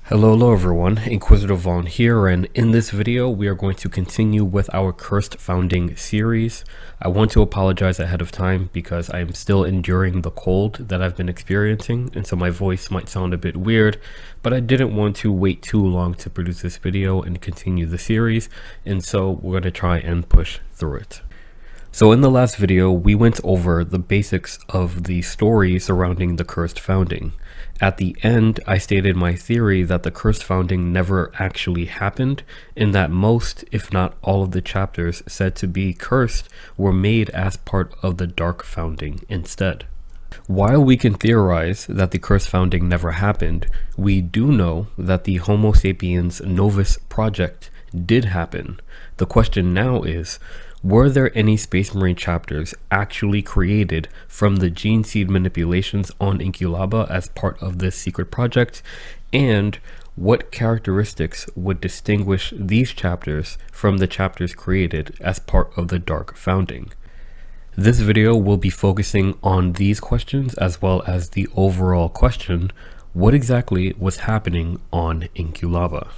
Hello everyone, Inquisitive Vaughn here, and in this video we are going to continue with our Cursed Founding series. I want to apologize ahead of time because I am still enduring the cold that I've been experiencing, and so my voice might sound a bit weird, but I didn't want to wait too long to produce this video and continue the series, and so we're going to try and push through it. So in the last video, we went over the basics of the story surrounding the Cursed Founding. At the end, I stated my theory that the Cursed Founding never actually happened, and that most, if not all of the chapters said to be cursed were made as part of the Dark Founding instead. While we can theorize that the Cursed Founding never happened, we do know that the Homo sapiens Novus project did happen. The question now is, were there any Space Marine chapters actually created from the gene seed manipulations on Inculaba as part of this secret project? And what characteristics would distinguish these chapters from the chapters created as part of the Dark Founding? This video will be focusing on these questions as well as the overall question, what exactly was happening on Inculaba?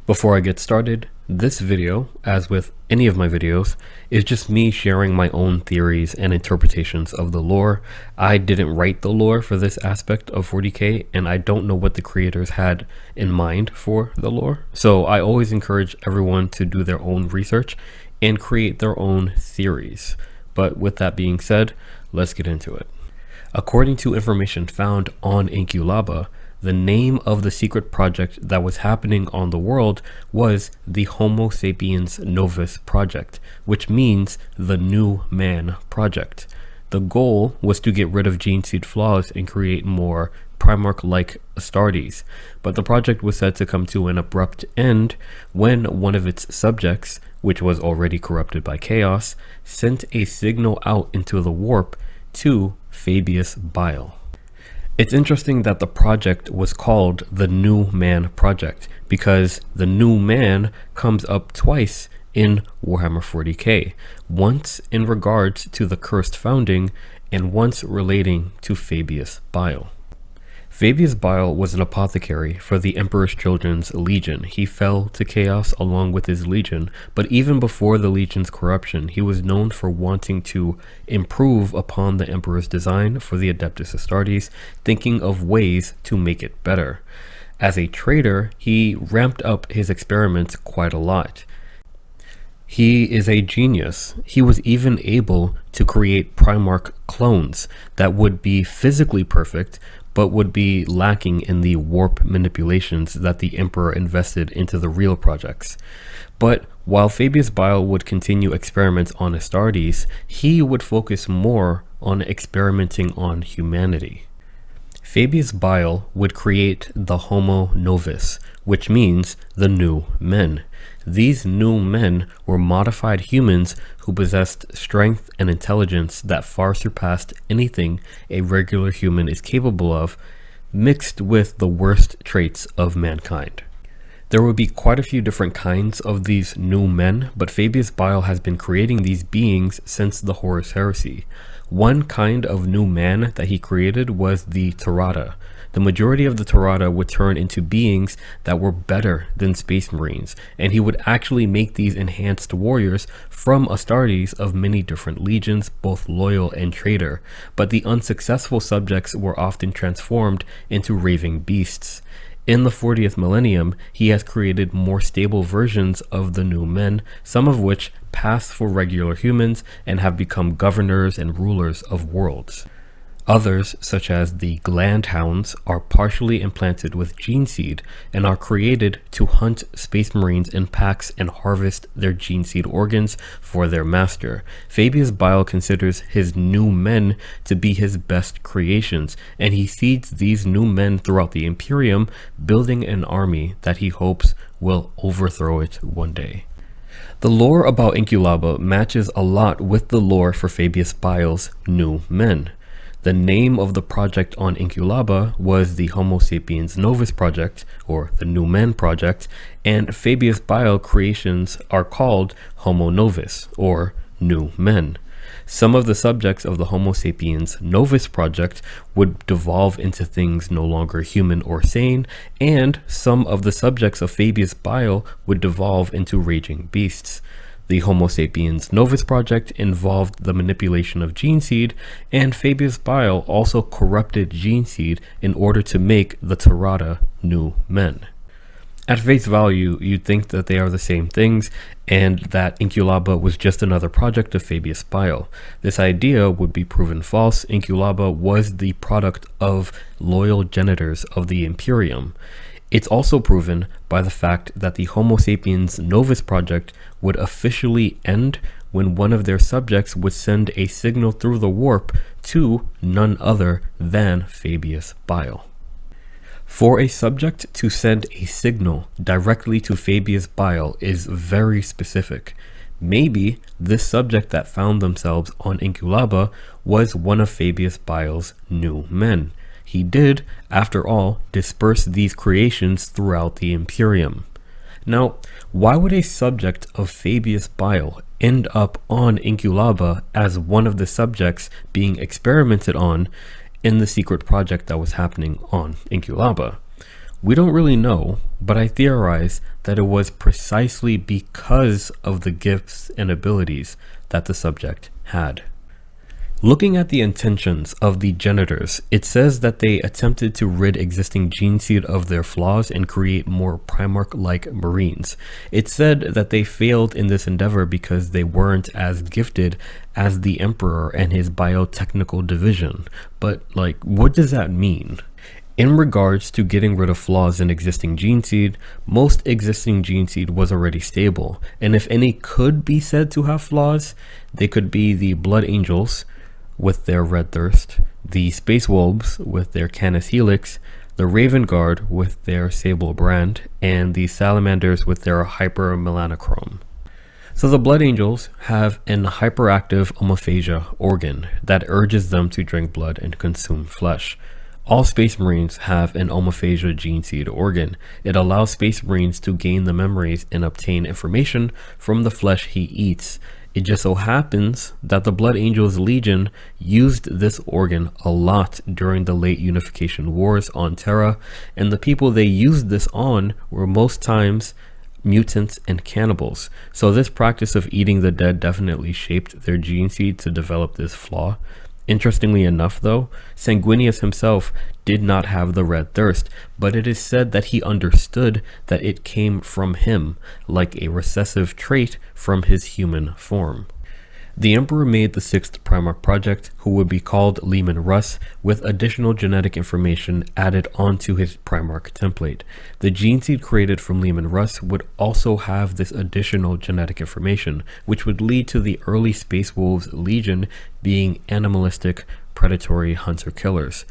Before I get started, this video, as with any of my videos, is just me sharing my own theories and interpretations of the lore. I didn't write the lore for this aspect of 40k, and I don't know what the creators had in mind for the lore. So I always encourage everyone to do their own research and create their own theories. But with that being said, let's get into it. According to information found on Inculaba, the name of the secret project that was happening on the world was the Homo sapiens Novus project, which means the New Man project. The goal was to get rid of gene seed flaws and create more primarch-like Astartes, but the project was said to come to an abrupt end when one of its subjects, which was already corrupted by chaos, sent a signal out into the warp to Fabius Bile. It's interesting that the project was called the New Man Project because the New Man comes up twice in Warhammer 40k, once in regards to the Cursed Founding and once relating to Fabius Bile. Fabius Bile was an apothecary for the Emperor's Children's Legion. He fell to chaos along with his legion, but even before the legion's corruption, he was known for wanting to improve upon the Emperor's design for the Adeptus Astartes, thinking of ways to make it better. As a trader, he ramped up his experiments quite a lot. He is a genius. He was even able to create Primarch clones that would be physically perfect, but would be lacking in the warp manipulations that the Emperor invested into the real projects. But while Fabius Bile would continue experiments on Astartes, he would focus more on experimenting on humanity. Fabius Bile would create the Homo Novus, which means the New Men. These new men were modified humans who possessed strength and intelligence that far surpassed anything a regular human is capable of, mixed with the worst traits of mankind. There would be quite a few different kinds of these new men, but Fabius Bile has been creating these beings since the Horus Heresy. One kind of new man that he created was the Tirata. The majority of the Tirata would turn into beings that were better than Space Marines, and he would actually make these enhanced warriors from Astartes of many different legions, both loyal and traitor, but the unsuccessful subjects were often transformed into raving beasts. In the 40th millennium, he has created more stable versions of the new men, some of which pass for regular humans and have become governors and rulers of worlds. Others, such as the Gland Hounds, are partially implanted with gene seed and are created to hunt Space Marines in packs and harvest their gene seed organs for their master. Fabius Bile considers his new men to be his best creations, and he feeds these new men throughout the Imperium, building an army that he hopes will overthrow it one day. The lore about Inculaba matches a lot with the lore for Fabius Bile's new men. The name of the project on Inculaba was the Homo sapiens Novus project, or the New Men project, and Fabius Bile creations are called Homo Novus, or New Men. Some of the subjects of the Homo sapiens Novus project would devolve into things no longer human or sane, and some of the subjects of Fabius Bile would devolve into raging beasts. The Homo sapiens Novus project involved the manipulation of gene seed, and Fabius Bile also corrupted gene seed in order to make the Tirata new men. At face value, you'd think that they are the same things, and that Inculaba was just another project of Fabius Bile. This idea would be proven false. Inculaba was the product of loyal genitors of the Imperium. It's also proven by the fact that the Homo sapiens Novus project would officially end when one of their subjects would send a signal through the warp to none other than Fabius Bile. For a subject to send a signal directly to Fabius Bile is very specific. Maybe this subject that found themselves on Inculaba was one of Fabius Bile's new men. He did, after all, disperse these creations throughout the Imperium. Now, why would a subject of Fabius Bile end up on Inculaba as one of the subjects being experimented on in the secret project that was happening on Inculaba? We don't really know, but I theorize that it was precisely because of the gifts and abilities that the subject had. Looking at the intentions of the genitors, it says that they attempted to rid existing gene seed of their flaws and create more primarch-like marines. It said that they failed in this endeavor because they weren't as gifted as the Emperor and his biotechnical division. But what does that mean? In regards to getting rid of flaws in existing gene seed, most existing gene seed was already stable, and if any could be said to have flaws, they could be the Blood Angels with their Red Thirst, the Space Wolves with their Canis Helix, the Raven Guard with their Sable Brand, and the Salamanders with their Hyper Melanochrome. So the Blood Angels have an hyperactive omophagia organ that urges them to drink blood and consume flesh. All Space Marines have an omophagia gene seed organ. It allows Space Marines to gain the memories and obtain information from the flesh he eats. It just so happens that the Blood Angels Legion used this organ a lot during the late Unification Wars on Terra, and the people they used this on were most times mutants and cannibals. So this practice of eating the dead definitely shaped their gene seed to develop this flaw. Interestingly enough though, Sanguinius himself did not have the Red Thirst, but it is said that he understood that it came from him, like a recessive trait from his human form. The Emperor made the 6th Primarch project, who would be called Leman Russ, with additional genetic information added onto his Primarch template. The gene seed created from Leman Russ would also have this additional genetic information, which would lead to the early Space Wolves Legion being animalistic, predatory hunter-killers.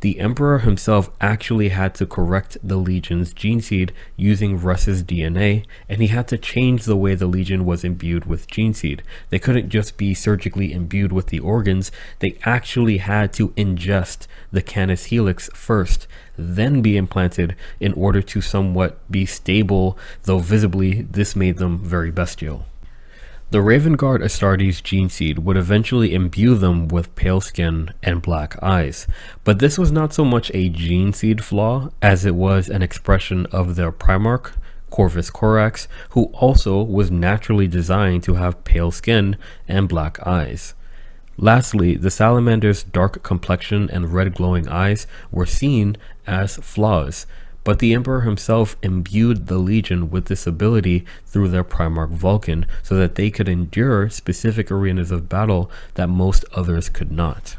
The Emperor himself actually had to correct the Legion's gene seed using Russ's DNA, and he had to change the way the Legion was imbued with gene seed. They couldn't just be surgically imbued with the organs, they actually had to ingest the Canis Helix first, then be implanted in order to somewhat be stable, though visibly this made them very bestial. The Raven Guard Astartes gene seed would eventually imbue them with pale skin and black eyes, but this was not so much a gene seed flaw as it was an expression of their Primarch, Corvus Corax, who also was naturally designed to have pale skin and black eyes. Lastly, the Salamander's dark complexion and red glowing eyes were seen as flaws, but the Emperor himself imbued the Legion with this ability through their Primarch Vulcan so that they could endure specific arenas of battle that most others could not.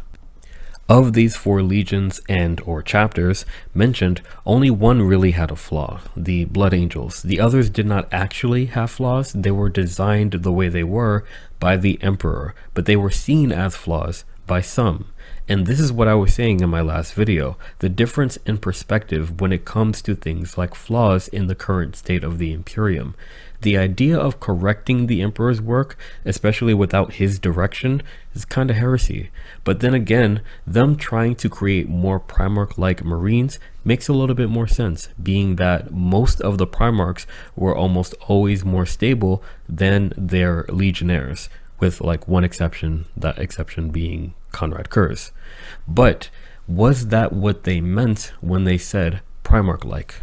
Of these 4 legions and/or chapters mentioned, only one really had a flaw, the Blood Angels. The others did not actually have flaws. They were designed the way they were by the Emperor, but they were seen as flaws by some. And this is what I was saying in my last video, the difference in perspective when it comes to things like flaws in the current state of the Imperium. The idea of correcting the Emperor's work, especially without his direction, is kind of heresy. But then again, them trying to create more Primarch-like Marines makes a little bit more sense, being that most of the Primarchs were almost always more stable than their Legionnaires, with like one exception, that exception being Conrad Kurz. But was that what they meant when they said primarch-like?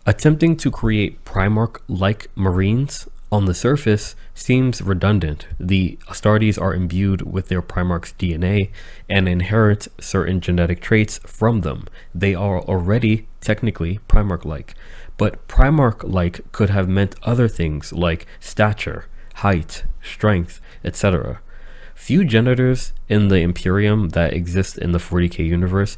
Attempting to create primarch-like marines on the surface seems redundant. The Astartes are imbued with their primarch's DNA and inherit certain genetic traits from them. They are already technically primarch-like, but primarch-like could have meant other things like stature, height, strength, etc. Few generators in the Imperium that exist in the 40k universe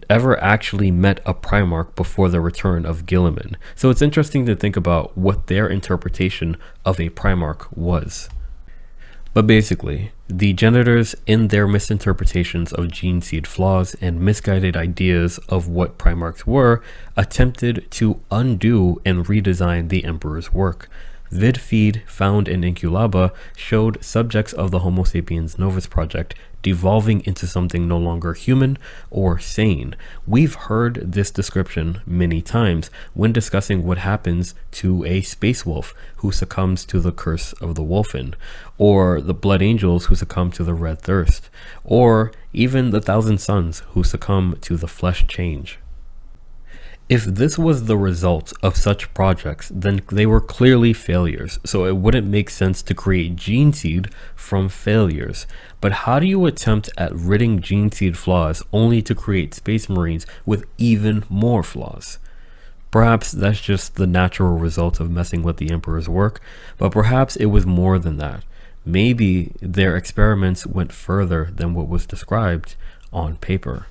ever actually met a primarch before the return of Guilliman. So it's interesting to think about what their interpretation of a primarch was. But basically, the Janitors, in their misinterpretations of gene seed flaws and misguided ideas of what primarchs were, attempted to undo and redesign the Emperor's work. Vid feed found in Inculaba showed subjects of the Homo sapiens Novus project devolving into something no longer human or sane. We've heard this description many times when discussing what happens to a space wolf who succumbs to the curse of the Wolfen, or the Blood Angels who succumb to the Red Thirst, or even the Thousand Sons who succumb to the flesh change. If this was the result of such projects, then they were clearly failures, so it wouldn't make sense to create gene seed from failures. But how do you attempt at ridding gene seed flaws only to create space marines with even more flaws? Perhaps that's just the natural result of messing with the Emperor's work, but perhaps it was more than that. Maybe their experiments went further than what was described on paper.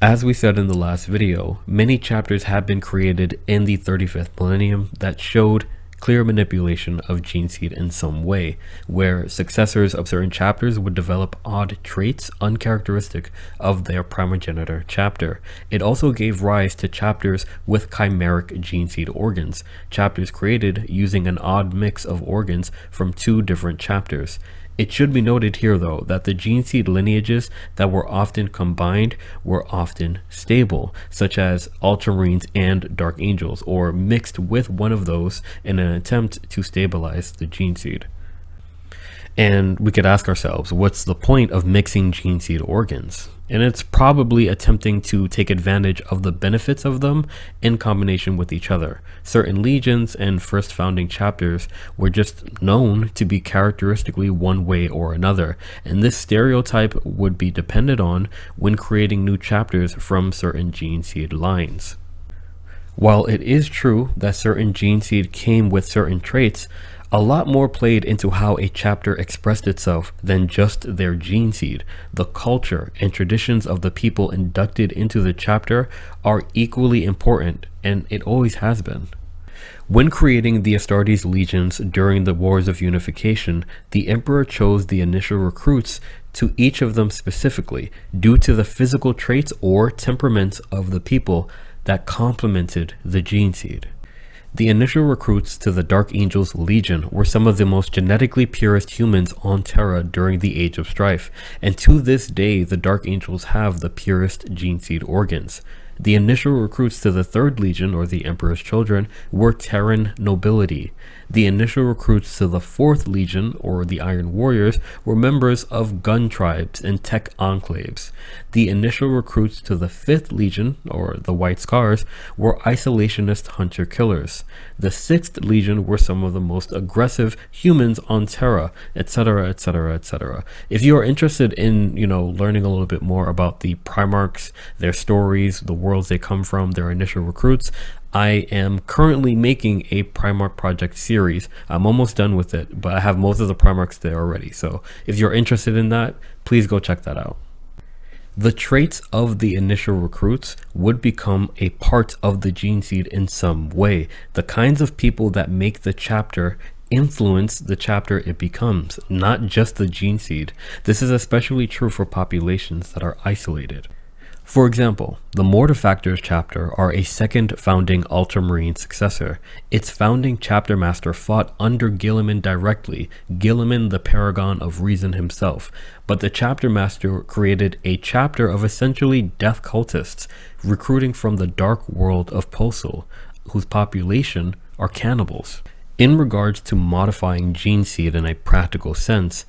As we said in the last video, many chapters have been created in the 35th millennium that showed clear manipulation of gene seed in some way, where successors of certain chapters would develop odd traits uncharacteristic of their primogenitor chapter. It also gave rise to chapters with chimeric gene seed organs, chapters created using an odd mix of organs from two different chapters. It should be noted here, though, that the gene seed lineages that were often combined were often stable, such as Ultramarines and Dark Angels, or mixed with one of those in an attempt to stabilize the gene seed. And we could ask ourselves, what's the point of mixing gene seed organs? And it's probably attempting to take advantage of the benefits of them in combination with each other. Certain legions and first founding chapters were just known to be characteristically one way or another, and this stereotype would be depended on when creating new chapters from certain gene seed lines. While it is true that certain gene seed came with certain traits, a lot more played into how a chapter expressed itself than just their gene seed. The culture and traditions of the people inducted into the chapter are equally important, and it always has been. When creating the Astartes legions during the Wars of Unification, the Emperor chose the initial recruits to each of them specifically due to the physical traits or temperaments of the people that complemented the gene seed. The initial recruits to the Dark Angels Legion were some of the most genetically purest humans on Terra during the Age of Strife, and to this day the Dark Angels have the purest gene seed organs. The initial recruits to the 3rd Legion, or the Emperor's Children, were Terran nobility. The initial recruits to the 4th Legion, or the Iron Warriors, were members of gun tribes and tech enclaves. The initial recruits to the 5th Legion, or the White Scars, were isolationist hunter-killers. The 6th Legion were some of the most aggressive humans on Terra, etc., etc., etc. If you are interested in, learning a little bit more about the Primarchs, their stories, the worlds they come from, their initial recruits, I am currently making a Primarch project series. I'm almost done with it, but I have most of the Primarchs there already. So if you're interested in that, please go check that out. The traits of the initial recruits would become a part of the gene seed in some way. The kinds of people that make the chapter influence the chapter it becomes, not just the gene seed. This is especially true for populations that are isolated. For example, the Mortifactors chapter are a second founding Ultramarine successor. Its founding chapter master fought under Guilliman directly, Guilliman the paragon of reason himself, but the chapter master created a chapter of essentially death cultists, recruiting from the dark world of Posul, whose population are cannibals. In regards to modifying gene seed in a practical sense,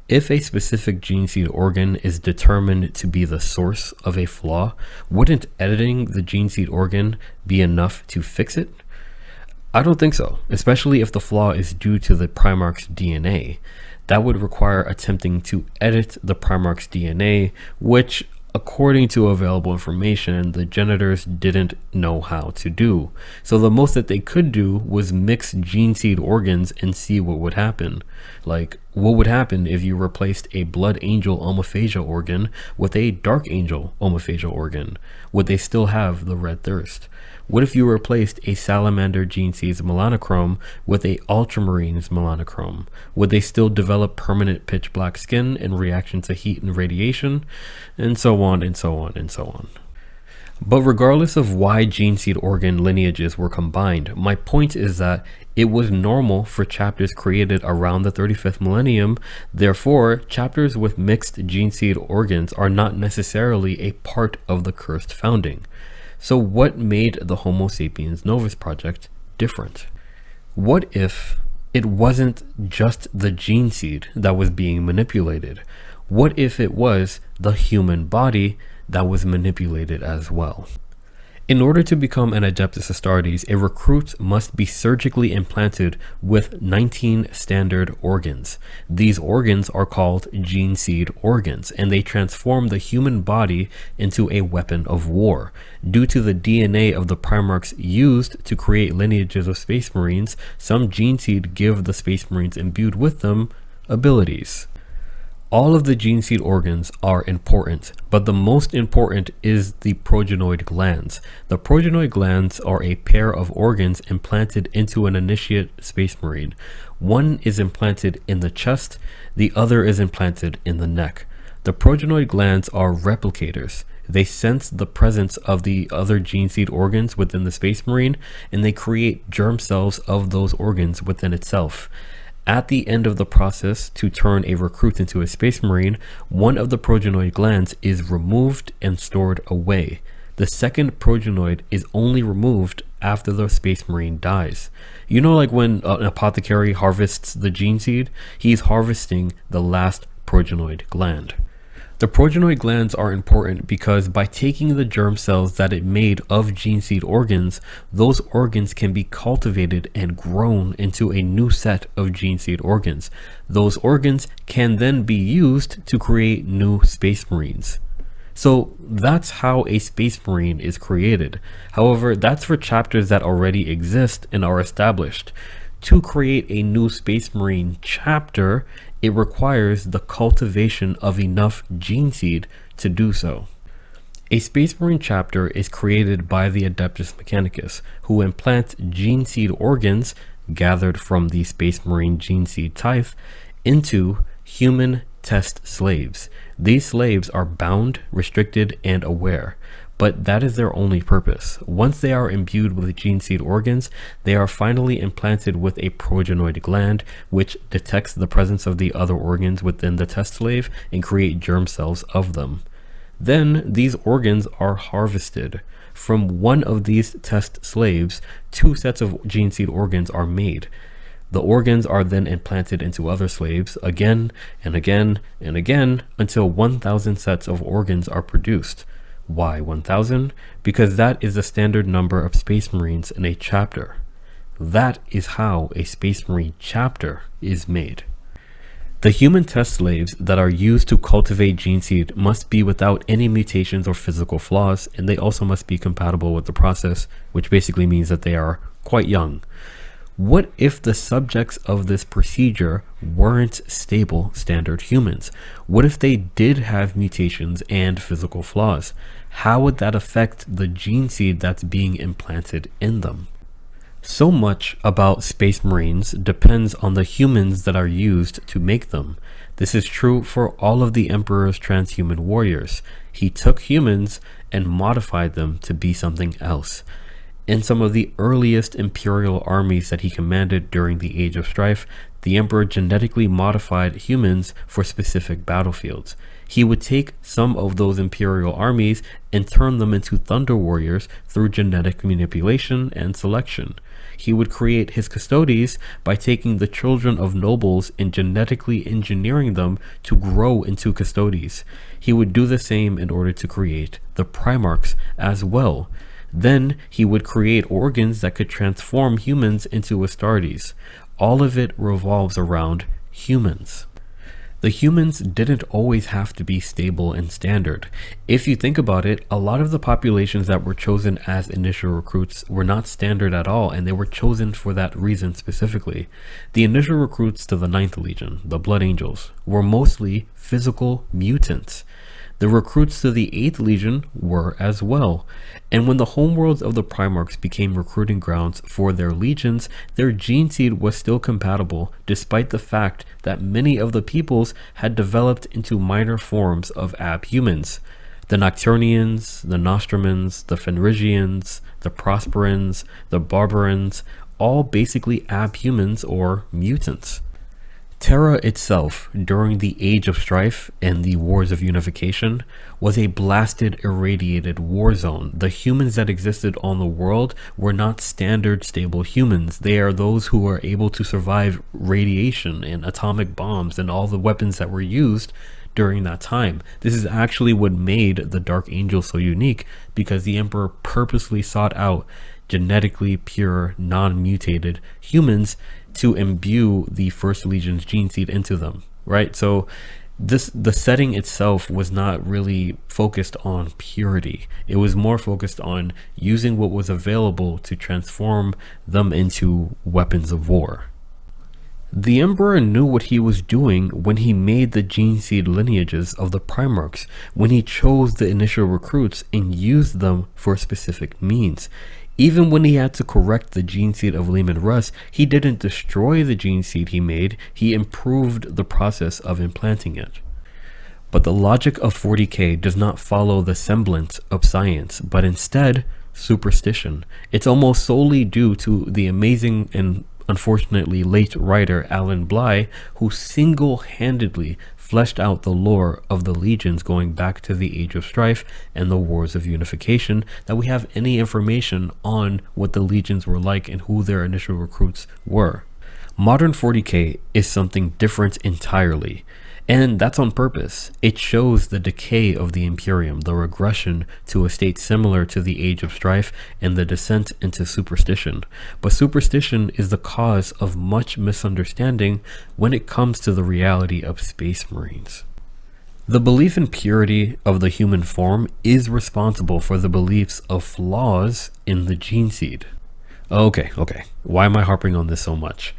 if a specific gene seed organ is determined to be the source of a flaw, wouldn't editing the gene seed organ be enough to fix it? I don't think so, especially if the flaw is due to the primarch's DNA. That would require attempting to edit the primarch's DNA, which, according to available information, the genitors didn't know how to do. So the most that they could do was mix gene seed organs and see what would happen. Like, what would happen if you replaced a blood angel omophagia organ with a dark angel omophagia organ? Would they still have the red thirst? What if you replaced a salamander gene seed's melanochrome with a ultramarine's melanochrome? Would they still develop permanent pitch black skin in reaction to heat and radiation? And so on and so on and so on. But regardless of why gene seed organ lineages were combined, my point is that it was normal for chapters created around the 35th millennium. Therefore, chapters with mixed gene seed organs are not necessarily a part of the cursed founding. So what made the Homo sapiens Novus project different? What if it wasn't just the gene seed that was being manipulated? What if it was the human body that was manipulated as well? In order to become an Adeptus Astartes, a recruit must be surgically implanted with 19 standard organs. These organs are called gene seed organs, and they transform the human body into a weapon of war. Due to the DNA of the primarchs used to create lineages of Space Marines, some gene seed give the Space Marines imbued with them abilities. All of the gene seed organs are important, but the most important is the progenoid glands. The progenoid glands are a pair of organs implanted into an initiate Space Marine. One is implanted in the chest, the other is implanted in the neck. The progenoid glands are replicators. They sense the presence of the other gene seed organs within the Space Marine, and they create germ cells of those organs within itself. At the end of the process to turn a recruit into a Space Marine, one of the progenoid glands is removed and stored away. The second progenoid is only removed after the Space Marine dies. You know, like when an apothecary harvests the gene seed, he's harvesting the last progenoid gland. The progenoid glands are important because by taking the germ cells that it made of gene seed organs, those organs can be cultivated and grown into a new set of gene seed organs. Those organs can then be used to create new Space Marines. So that's how a Space Marine is created. However, that's for chapters that already exist and are established. To create a new Space Marine chapter, it requires the cultivation of enough gene seed to do so. A Space Marine chapter is created by the Adeptus Mechanicus, who implant gene seed organs gathered from the Space Marine gene seed tithe into human test slaves. These slaves are bound, restricted, and aware, but that is their only purpose. Once they are imbued with gene seed organs, they are finally implanted with a progenoid gland, which detects the presence of the other organs within the test slave and create germ cells of them. Then these organs are harvested. From one of these test slaves, 2 sets of gene seed organs are made. The organs are then implanted into other slaves again and again and again until 1,000 sets of organs are produced. Why 1,000? Because that is the standard number of Space Marines in a chapter. That is how a Space Marine chapter is made. The human test slaves that are used to cultivate gene seed must be without any mutations or physical flaws, and they also must be compatible with the process, which basically means that they are quite young. What if the subjects of this procedure weren't stable standard humans? What if they did have mutations and physical flaws? How would that affect the gene seed that's being implanted in them? So much about Space Marines depends on the humans that are used to make them. This is true for all of the Emperor's transhuman warriors. He took humans and modified them to be something else. In some of the earliest imperial armies that he commanded during the Age of Strife, the Emperor genetically modified humans for specific battlefields. He would take some of those imperial armies and turn them into thunder warriors through genetic manipulation and selection. He would create his custodes by taking the children of nobles and genetically engineering them to grow into custodes. He would do the same in order to create the primarchs as well. Then he would create organs that could transform humans into Astartes. All of it revolves around humans. The humans didn't always have to be stable and standard. If you think about it, a lot of the populations that were chosen as initial recruits were not standard at all, and they were chosen for that reason specifically. The initial recruits to the 9th Legion, the Blood Angels, were mostly physical mutants. The recruits to the 8th Legion were as well. And when the homeworlds of the Primarchs became recruiting grounds for their legions, their gene seed was still compatible, despite the fact that many of the peoples had developed into minor forms of abhumans. The Nocturnians, the Nostromans, the Fenrisians, the Prosperans, the Barbarans, all basically abhumans or mutants. Terra itself, during the Age of Strife and the Wars of Unification, was a blasted, irradiated war zone. The humans that existed on the world were not standard, stable humans. They are those who are able to survive radiation and atomic bombs and all the weapons that were used during that time. This is actually what made the Dark Angel so unique, because the Emperor purposely sought out genetically pure, non-mutated humans to imbue the First Legion's gene seed into them, right? So the setting itself was not really focused on purity. It was more focused on using what was available to transform them into weapons of war. The Emperor knew what he was doing when he made the gene seed lineages of the Primarchs, when he chose the initial recruits and used them for specific means. Even when he had to correct the gene seed of Leman Russ, he didn't destroy the gene seed he made, he improved the process of implanting it. But the logic of 40K does not follow the semblance of science, but instead superstition. It's almost solely due to the amazing and unfortunately late writer Alan Bly, who single-handedly fleshed out the lore of the legions going back to the Age of Strife and the Wars of Unification, that we have any information on what the legions were like and who their initial recruits were. Modern 40K is something different entirely. And that's on purpose. It shows the decay of the Imperium, the regression to a state similar to the Age of Strife, and the descent into superstition. But superstition is the cause of much misunderstanding when it comes to the reality of Space Marines. The belief in purity of the human form is responsible for the beliefs of flaws in the gene seed. Okay. Why am I harping on this so much?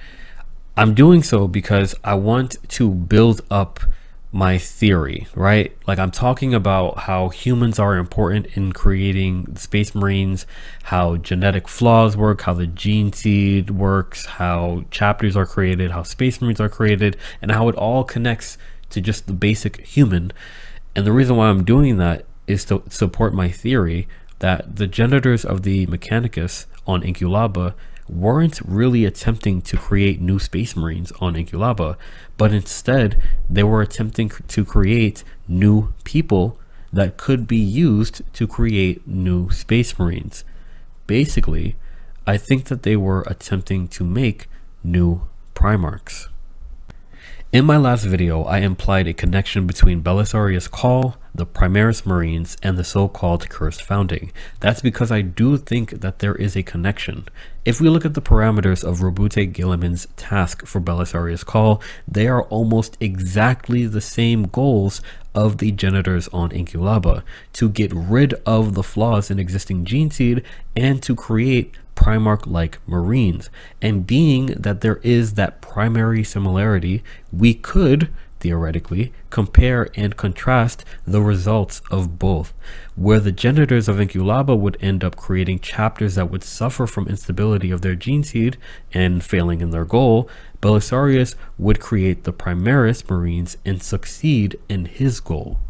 I'm doing so because I want to build up my theory, right? Like, I'm talking about how humans are important in creating Space Marines, how genetic flaws work, how the gene seed works, how chapters are created, how Space Marines are created, and how it all connects to just the basic human. And the reason why I'm doing that is to support my theory that the generators of the Mechanicus on Inculaba weren't really attempting to create new Space Marines on Inculaba, but instead they were attempting to create new people that could be used to create new Space Marines. Basically, I think that they were attempting to make new Primarchs. In my last video, I implied a connection between Belisarius' Call, the Primaris Marines, and the so-called Cursed Founding. That's because I do think that there is a connection. If we look at the parameters of Robute Guilliman's task for Belisarius' Call, they are almost exactly the same goals of the Genitors on Inculaba: to get rid of the flaws in existing gene seed and to create Primarch-like Marines. And being that there is that primary similarity, we could theoretically compare and contrast the results of both. Where the Genitors of Inculaba would end up creating chapters that would suffer from instability of their gene seed and failing in their goal, Belisarius would create the Primaris Marines and succeed in his goal.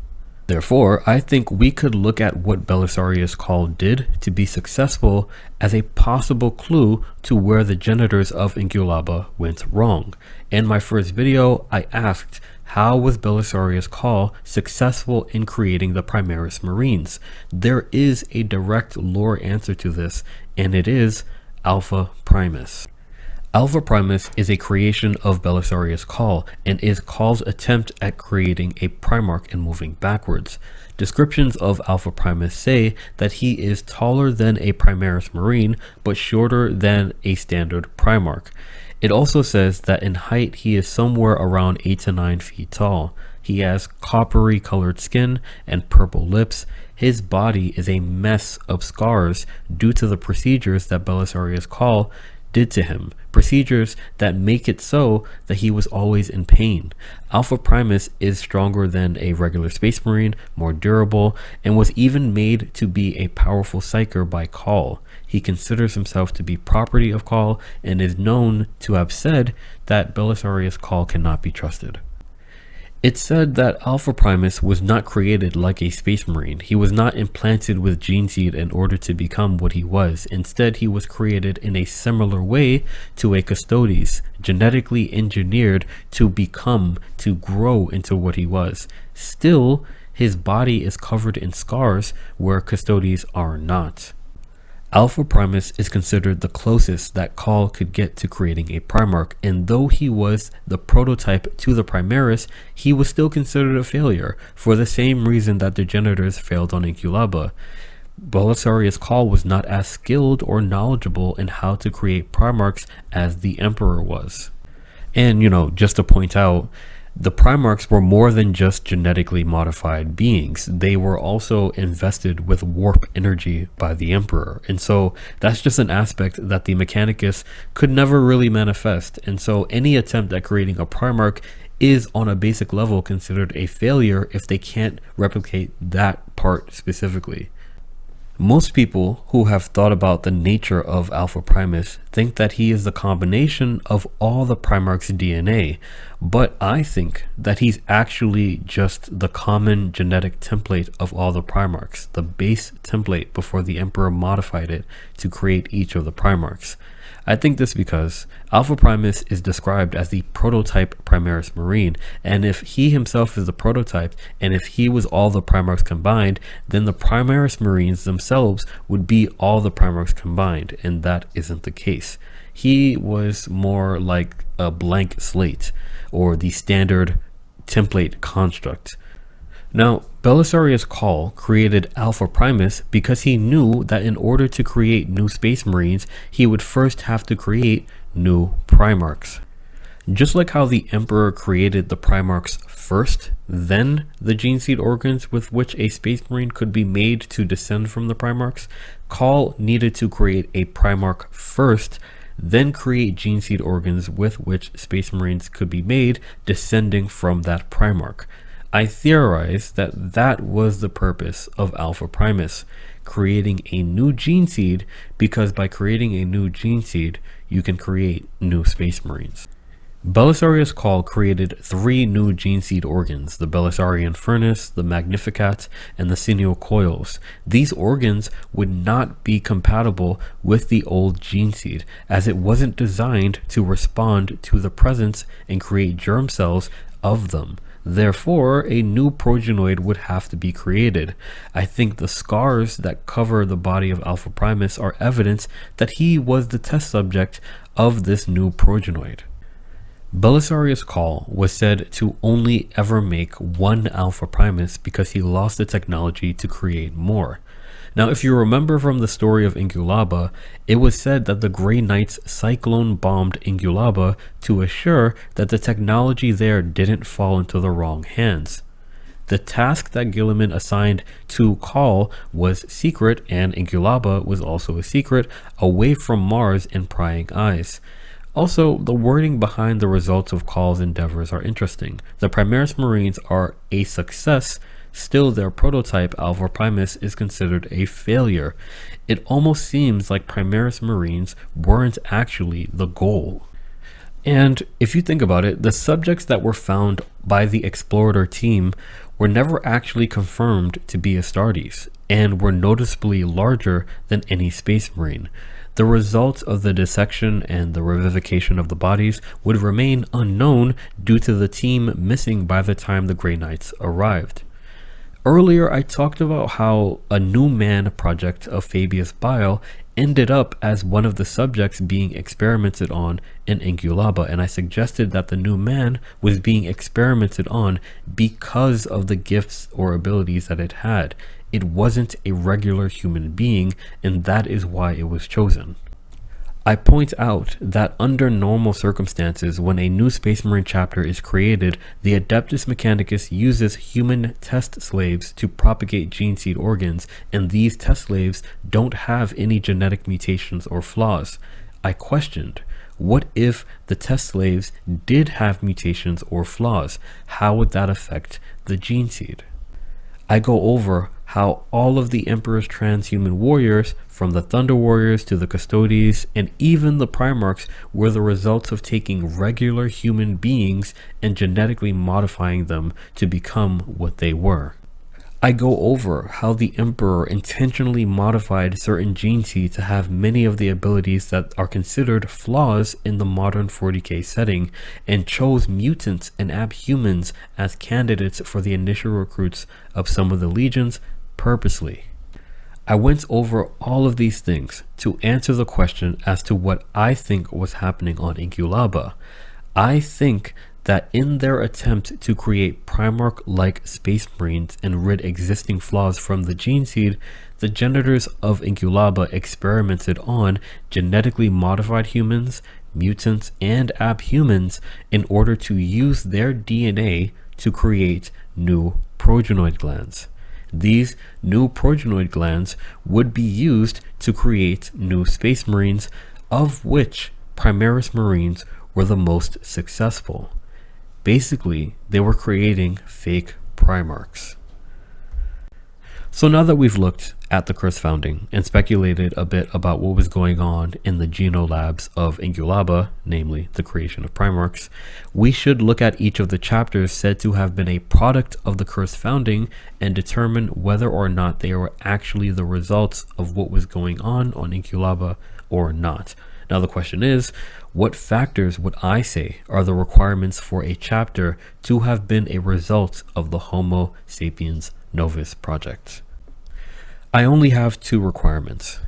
Therefore, I think we could look at what Belisarius' call did to be successful as a possible clue to where the genitors of Inculaba went wrong. In my first video, I asked, how was Belisarius' call successful in creating the Primaris Marines? There is a direct lore answer to this, and it is Alpha Primus. Alpha Primus is a creation of Belisarius' call and is Call's attempt at creating a Primarch and moving backwards. Descriptions of Alpha Primus say that he is taller than a Primaris Marine but shorter than a standard Primarch. It also says that in height he is somewhere around 8 to 9 feet tall. He has coppery colored skin and purple lips. His body is a mess of scars due to the procedures that Belisarius' call did to him, procedures that make it so that he was always in pain. Alpha Primus is stronger than a regular Space Marine, more durable, and was even made to be a powerful psyker by Call. He considers himself to be property of Call and is known to have said that Belisarius' call cannot be trusted. It's said that Alpha Primus was not created like a Space Marine. He was not implanted with gene seed in order to become what he was. Instead, he was created in a similar way to a Custodes, genetically engineered to grow into what he was. Still, his body is covered in scars where Custodes are not. Alpha Primus is considered the closest that Call could get to creating a Primarch, and though he was the prototype to the Primaris, he was still considered a failure, for the same reason that the genitors failed on Inculaba. Belisarius' Call was not as skilled or knowledgeable in how to create Primarchs as the Emperor was. And, just to point out, the Primarchs were more than just genetically modified beings. They were also invested with warp energy by the Emperor. And so that's just an aspect that the Mechanicus could never really manifest. And so any attempt at creating a Primarch is on a basic level considered a failure if they can't replicate that part specifically. Most people who have thought about the nature of Alpha Primus think that he is the combination of all the Primarch's DNA, but I think that he's actually just the common genetic template of all the Primarchs, the base template before the Emperor modified it to create each of the Primarchs. I think this because Alpha Primus is described as the prototype Primaris Marine, and if he himself is the prototype, and if he was all the Primarchs combined, then the Primaris Marines themselves would be all the Primarchs combined, and that isn't the case. He was more like a blank slate, or the standard template construct. Now, Belisarius' Call created Alpha Primus because he knew that in order to create new Space Marines, he would first have to create new Primarchs. Just like how the Emperor created the Primarchs first, then the gene seed organs with which a Space Marine could be made to descend from the Primarchs, Call needed to create a Primarch first, then create gene seed organs with which Space Marines could be made descending from that Primarch. I theorize that that was the purpose of Alpha Primus, creating a new gene seed, because by creating a new gene seed, you can create new Space Marines. Belisarius' Call created 3 new gene seed organs, the Belisarian Furnace, the Magnificat, and the Sineal Coils. These organs would not be compatible with the old gene seed, as it wasn't designed to respond to the presence and create germ cells of them. Therefore, a new progenoid would have to be created. I think the scars that cover the body of Alpha Primus are evidence that he was the test subject of this new progenoid. Belisarius' Call was said to only ever make one Alpha Primus because he lost the technology to create more. Now, if you remember from the story of Inculaba, it was said that the Grey Knights cyclone bombed Inculaba to assure that the technology there didn't fall into the wrong hands. The task that Guilliman assigned to Call was secret, and Inculaba was also a secret, away from Mars and prying eyes. Also, the wording behind the results of Call's endeavors are interesting. The Primaris Marines are a success. Still, their prototype, Alpha Primus, is considered a failure. It almost seems like Primaris Marines weren't actually the goal. And if you think about it, the subjects that were found by the Explorer team were never actually confirmed to be Astartes and were noticeably larger than any Space Marine. The results of the dissection and the revivification of the bodies would remain unknown due to the team missing by the time the Grey Knights arrived. Earlier, I talked about how a new man project of Fabius Bile ended up as one of the subjects being experimented on in Inculaba, and I suggested that the new man was being experimented on because of the gifts or abilities that it had. It wasn't a regular human being, and that is why it was chosen. I point out that under normal circumstances, when a new Space Marine chapter is created, the Adeptus Mechanicus uses human test slaves to propagate gene seed organs, and these test slaves don't have any genetic mutations or flaws. I questioned, what if the test slaves did have mutations or flaws? How would that affect the gene seed? I go over how all of the Emperor's transhuman warriors, from the Thunder Warriors to the Custodes and even the Primarchs, were the results of taking regular human beings and genetically modifying them to become what they were. I go over how the Emperor intentionally modified certain gene seeds to have many of the abilities that are considered flaws in the modern 40k setting, and chose mutants and abhumans as candidates for the initial recruits of some of the legions purposely. I went over all of these things to answer the question as to what I think was happening on Inculaba. I think that in their attempt to create Primarch-like Space Marines and rid existing flaws from the gene seed, the generators of Inculaba experimented on genetically modified humans, mutants, and abhumans in order to use their DNA to create new progenoid glands. These new progenoid glands would be used to create new Space Marines, of which Primaris Marines were the most successful. Basically, they were creating fake Primarchs. So now that we've looked at the Cursed Founding and speculated a bit about what was going on in the Geno labs of Inculaba, namely the creation of Primarchs, we should look at each of the chapters said to have been a product of the Cursed Founding and determine whether or not they were actually the results of what was going on Inculaba or not. Now the question is, what factors would I say are the requirements for a chapter to have been a result of the Homo sapiens Novus project? I only have two requirements.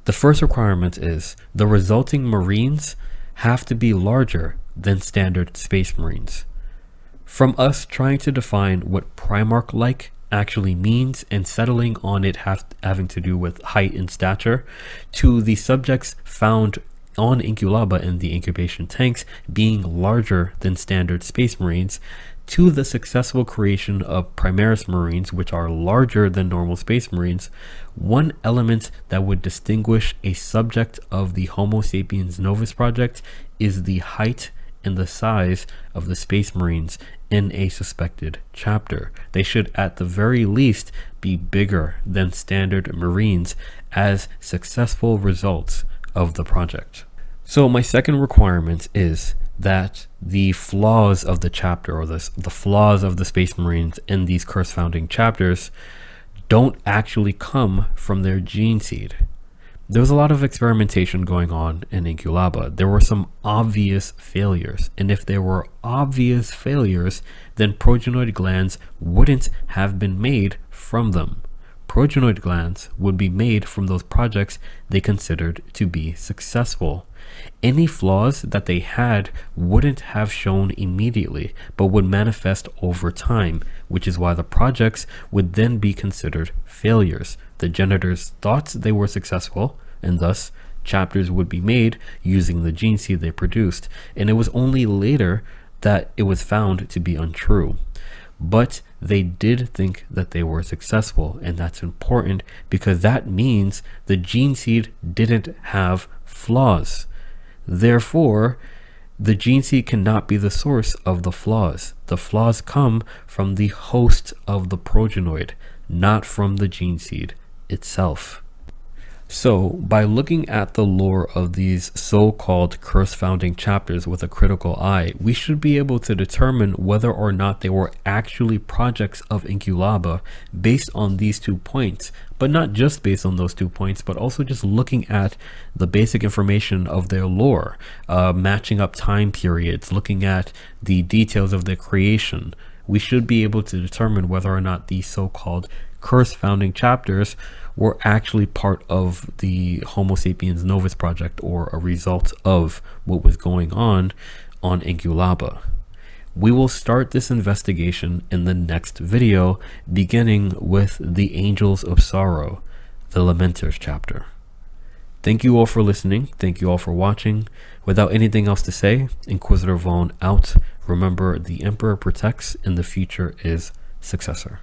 The first requirement is the resulting Marines have to be larger than standard Space Marines. From us trying to define what Primarch-like actually means and settling on it having to do with height and stature, to the subjects found on Inculaba and the incubation tanks being larger than standard Space Marines, to the successful creation of Primaris Marines, which are larger than normal Space Marines, one element that would distinguish a subject of the Homo sapiens Novus project is the height and the size of the Space Marines in a suspected chapter. They should at the very least be bigger than standard Marines as successful results of the project. So my second requirement is that the flaws of the chapter, or the flaws of the Space Marines in these Cursed Founding chapters, don't actually come from their gene seed. There was a lot of experimentation going on in Inculaba. There were some obvious failures, and if there were obvious failures, then progenoid glands wouldn't have been made from them. Progenoid glands would be made from those projects they considered to be successful. Any flaws that they had wouldn't have shown immediately, but would manifest over time, which is why the projects would then be considered failures. The generators thought they were successful, and thus chapters would be made using the gene seed they produced, and it was only later that it was found to be untrue. But they did think that they were successful, and that's important because that means the gene seed didn't have flaws. Therefore, the gene seed cannot be the source of the flaws. The flaws come from the host of the progenoid, not from the gene seed itself. So, by looking at the lore of these so-called curse founding chapters with a critical eye, we should be able to determine whether or not they were actually projects of Inculaba based on these 2 points, but not just based on those 2 points, but also just looking at the basic information of their lore, matching up time periods, looking at the details of their creation. We should be able to determine whether or not these so-called curse founding chapters were actually part of the Homo sapiens Novus project or a result of what was going on Inculaba. We will start this investigation in the next video, beginning with the Angels of Sorrow, the Lamenters chapter. Thank you all for listening. Thank you all for watching. Without anything else to say, Inquisitor Vaughn out. Remember, the Emperor protects and the future is successor.